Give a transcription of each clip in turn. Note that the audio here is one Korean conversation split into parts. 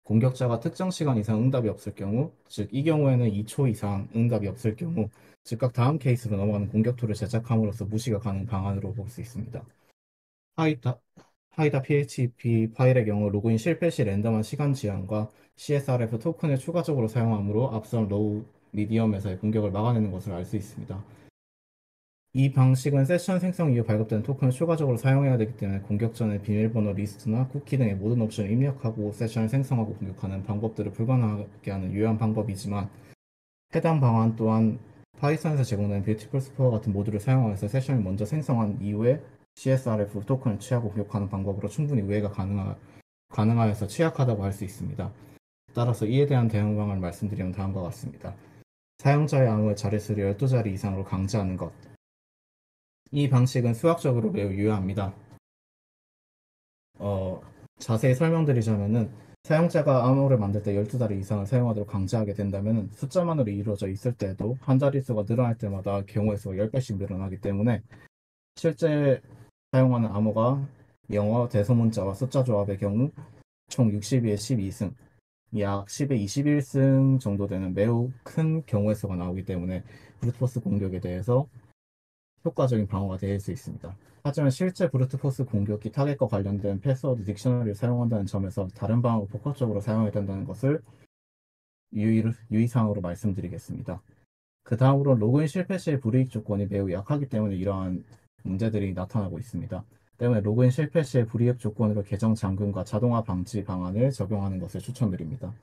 공격자가 특정 시간 이상 응답이 없을 경우, 즉 이 경우에는 2초 이상 응답이 없을 경우, 즉각 다음 케이스로 넘어가는 공격 툴을 제작함으로써 무시가 가능 방안으로 볼 수 있습니다. 하이다, 하이다 PHP 파일의 경우 로그인 실패 시 랜덤한 시간 지연과 CSRF 토큰을 추가적으로 사용하므로 앞선 로우 미디엄에서의 공격을 막아내는 것을 알 수 있습니다. 이 방식은 세션 생성 이후 발급되는 토큰을 추가적으로 사용해야 되기 때문에 공격 전에 비밀번호 리스트나 쿠키 등의 모든 옵션을 입력하고 세션을 생성하고 공격하는 방법들을 불가능하게 하는 유효한 방법이지만 해당 방안 또한 파이썬에서 제공되는 뷰티풀 스코어 같은 모듈을 사용해서 세션을 먼저 생성한 이후에 CSRF 토큰을 취하고 공격하는 방법으로 충분히 우회가 가능하여서 취약하다고 할 수 있습니다. 따라서 이에 대한 대응 방안을 말씀드리면 다음과 같습니다. 사용자의 암호의 자릿수를 12자리 이상으로 강제하는 것. 이 방식은 수학적으로 매우 유효합니다. 어, 자세히 설명드리자면은 사용자가 암호를 만들 때 12자리 이상을 사용하도록 강제하게 된다면 숫자만으로 이루어져 있을 때도 한 자릿수가 늘어날 때마다 경우의 수가 10배씩 늘어나기 때문에 실제 사용하는 암호가 영어 대소문자와 숫자 조합의 경우 총 62에 12승, 약 10에 21승 정도 되는 매우 큰 경우의 수가 나오기 때문에 브루트포스 공격에 대해서 효과적인 방어가 될 수 있습니다. 하지만 실제 브루트포스 공격이 타겟과 관련된 패스워드 딕셔너리를 사용한다는 점에서 다른 방어를 복합적으로 사용해야 된다는 것을 유의사항으로 말씀드리겠습니다. 그 다음으로 로그인 실패 시의 불이익 조건이 매우 약하기 때문에 이러한 문제들이 나타나고 있습니다. 때문에 로그인 실패 시의 불이익 조건으로 계정 잠금과 자동화 방지 방안을 적용하는 것을 추천드립니다.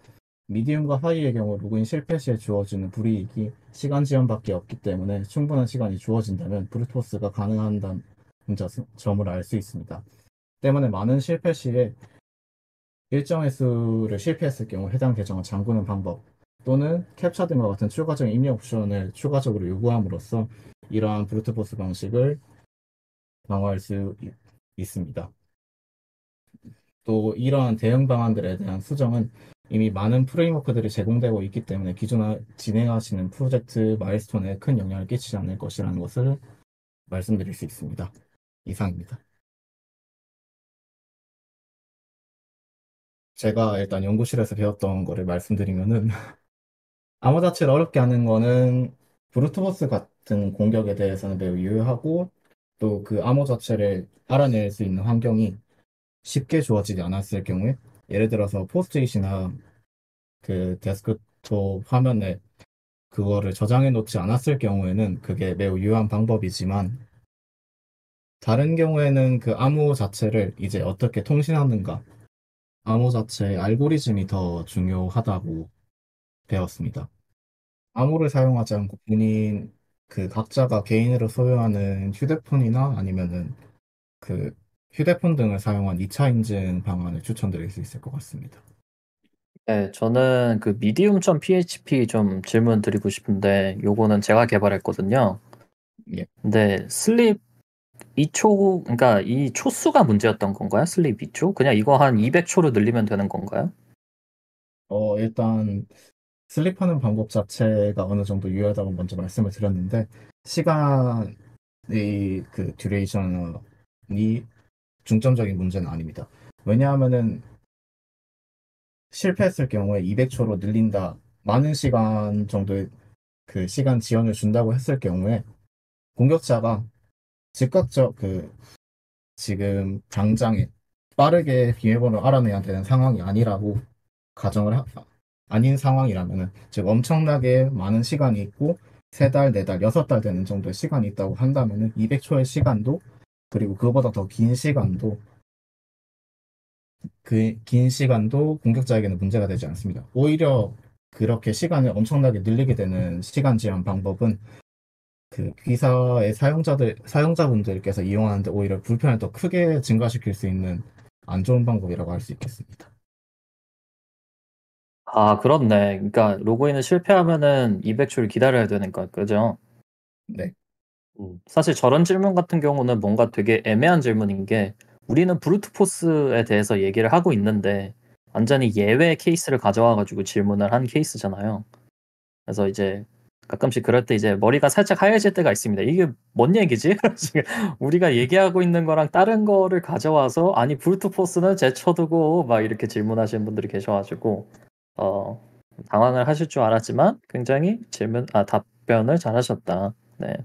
미디움과 하이의 경우 로그인 실패 시에 주어지는 불이익이 시간 지연밖에 없기 때문에 충분한 시간이 주어진다면 브루트포스가 가능한다는 점을 알 수 있습니다. 때문에 많은 실패 시에 일정의 수를 실패했을 경우 해당 계정을 잠그는 방법 또는 캡처 등과 같은 추가적인 입력 옵션을 추가적으로 요구함으로써 이러한 브루트포스 방식을 방어할 수 있습니다. 또 이러한 대응 방안들에 대한 수정은 이미 많은 프레임워크들이 제공되고 있기 때문에 기존 진행하시는 프로젝트 마일스톤에 큰 영향을 끼치지 않을 것이라는 것을 말씀드릴 수 있습니다. 이상입니다. 제가 일단 연구실에서 배웠던 거를 말씀드리면은 암호 자체를 어렵게 하는 거는 브루트포스 같은 공격에 대해서는 매우 유효하고 또 그 암호 자체를 알아낼 수 있는 환경이 쉽게 주어지지 않았을 경우에 예를 들어서 포스트잇이나 그 데스크톱 화면에 그거를 저장해 놓지 않았을 경우에는 그게 매우 유효한 방법이지만 다른 경우에는 그 암호 자체를 이제 어떻게 통신하는가 암호 자체의 알고리즘이 더 중요하다고 배웠습니다. 암호를 사용하지 않고 본인 그 각자가 개인으로 소유하는 휴대폰이나 아니면은 그 휴대폰 등을 사용한 2차 인증 방안을 추천드릴 수 있을 것 같습니다. 네, 저는 그 medium.php 좀 질문 드리고 싶은데 요거는 제가 개발했거든요. 예. 근데 슬립 2초, 그러니까 이 초수가 문제였던 건가요? 슬립 2초? 그냥 이거 한 200초로 늘리면 되는 건가요? 일단 슬립하는 방법 자체가 어느 정도 유효하다고 먼저 말씀을 드렸는데 시간의 그 듀레이션이 중점적인 문제는 아닙니다. 왜냐하면은 실패했을 경우에 200초로 늘린다. 많은 시간 정도의 그 시간 지연을 준다고 했을 경우에 공격자가 즉각적 지금 당장에 빠르게 비밀번호를 알아내야 되는 상황이 아니라고 가정을 아닌 상황이라면은 즉 엄청나게 많은 시간이 있고 세 달, 네 달, 여섯 달 되는 정도의 시간이 있다고 한다면은 200초의 시간도 그리고 그보다 더 긴 시간도 그 긴 시간도 공격자에게는 문제가 되지 않습니다. 오히려 그렇게 시간을 엄청나게 늘리게 되는 시간 제한 방법은 그 기사의 사용자분들께서 이용하는데 오히려 불편을 더 크게 증가시킬 수 있는 안 좋은 방법이라고 할 수 있겠습니다. 아, 그렇네. 그러니까 로그인을 실패하면은 200초를 기다려야 되는 거, 그죠? 네, 사실 저런 질문 같은 경우는 뭔가 되게 애매한 질문인 게 우리는 브루트포스에 대해서 얘기를 하고 있는데 완전히 예외 케이스를 가져와 가지고 질문을 한 케이스잖아요. 그래서 이제 가끔씩 그럴 때 이제 머리가 살짝 하얘질 때가 있습니다. 이게 뭔 얘기지? 지금 우리가 얘기하고 있는 거랑 다른 거를 가져와서 아니 브루트포스는 제쳐두고 막 이렇게 질문하시는 분들이 계셔가지고 당황을 하실 줄 알았지만 굉장히 답변을 잘하셨다. 네.